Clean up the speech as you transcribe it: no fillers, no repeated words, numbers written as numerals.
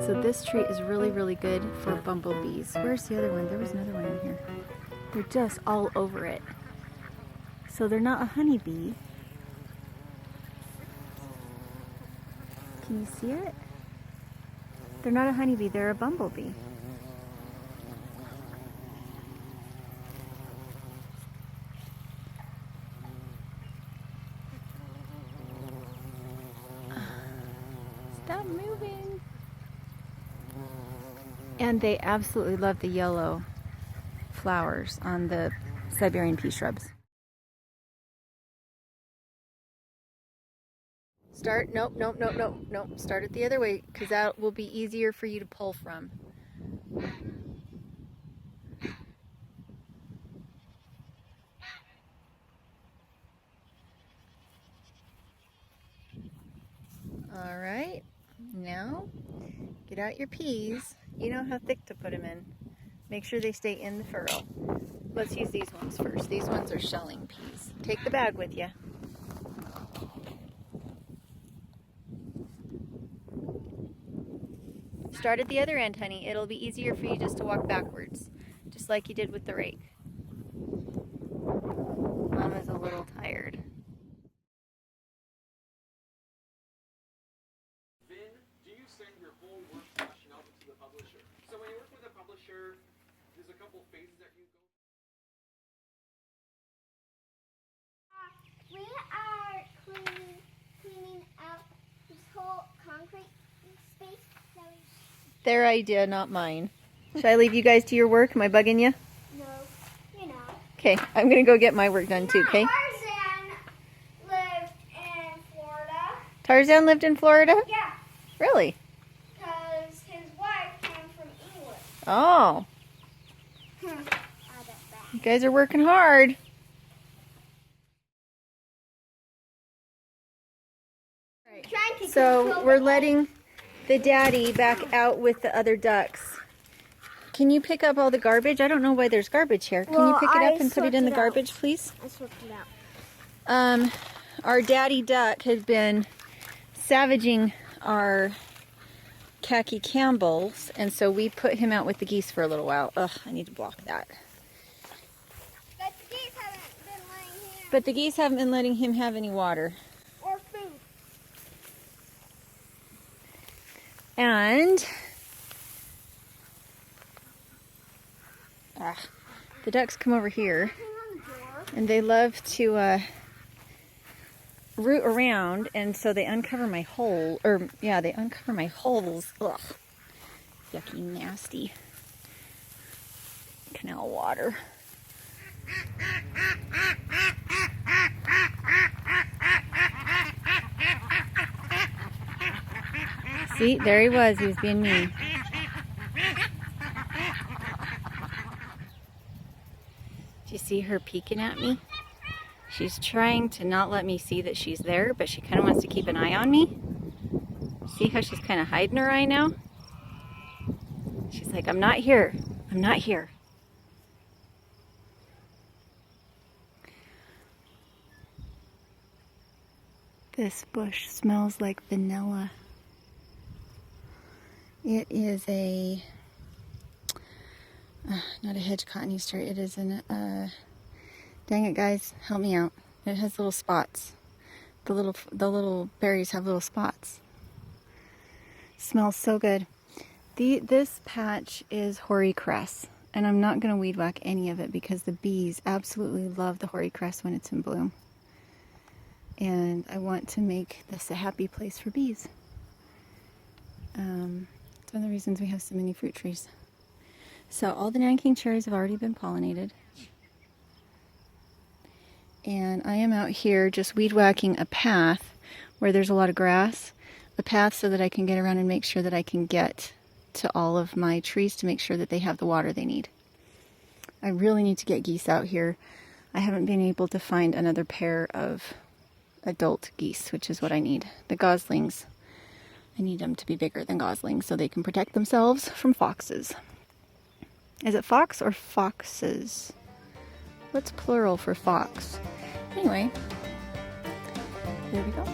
So this tree is really, really good for bumblebees. Where's the other one? There was another one in here. They're just all over it. So they're not a honeybee. Can you see it? They're not a honeybee, they're a bumblebee. Stop moving. And they absolutely love the yellow flowers on the Siberian pea shrubs. Start, nope, nope, nope, nope, nope. Start it the other way because that will be easier for you to pull from. All right, now get out your peas. You know how thick to put them in. Make sure they stay in the furrow. Let's use these ones first. These ones are shelling peas. Take the bag with you. Start at the other end, honey. It'll be easier for you just to walk backwards, just like you did with the rake. Mama's a little tired. Then, do you send your whole work passion out to the publisher? So when you work with a publisher, there's a couple phases that you go through. We are cleaning up this whole concrete space. Their idea, not mine. Should I leave you guys to your work? Am I bugging you? No, you're not. Okay, I'm gonna go get my work done too, okay? Tarzan lived in Florida. Tarzan lived in Florida? Yeah, Really? because his wife came from England. Oh, I bet that. you guys are working hard. So we're letting the daddy back out with the other ducks. Can you pick up all the garbage? I don't know why there's garbage here. Can you pick it up and put it in the garbage, please? I swapped it out. Our daddy duck has been savaging our khaki Campbells, and so we put him out with the geese for a little while. Ugh, I need to block that. But the geese haven't been letting him have any water. or food. And the ducks come over here, and they love to root around, and so they uncover my hole, they uncover my holes. Ugh, yucky, nasty canal water. See, there he was. He was being mean. Do you see her peeking at me? She's trying to not let me see that she's there, but she kind of wants to keep an eye on me. See how she's kind of hiding her eye now? She's like, I'm not here. I'm not here. This bush smells like vanilla. It is a, not a hedge cotton-easter, it is an, dang it guys, help me out. It has little spots. The little berries have little spots. Smells so good. This patch is hoary cress, and I'm not going to weed whack any of it because the bees absolutely love the hoary cress when it's in bloom. And I want to make this a happy place for bees. It's one of the reasons we have so many fruit trees. So all the Nanking cherries have already been pollinated. And I am out here just weed whacking a path where there's a lot of grass. A path so that I can get around and make sure that I can get to all of my trees to make sure that they have the water they need. I really need to get geese out here. I haven't been able to find another pair of adult geese, which is what I need. The goslings, I need them to be bigger than goslings so they can protect themselves from foxes. Is it fox or foxes? What's plural for fox? Anyway, there we go.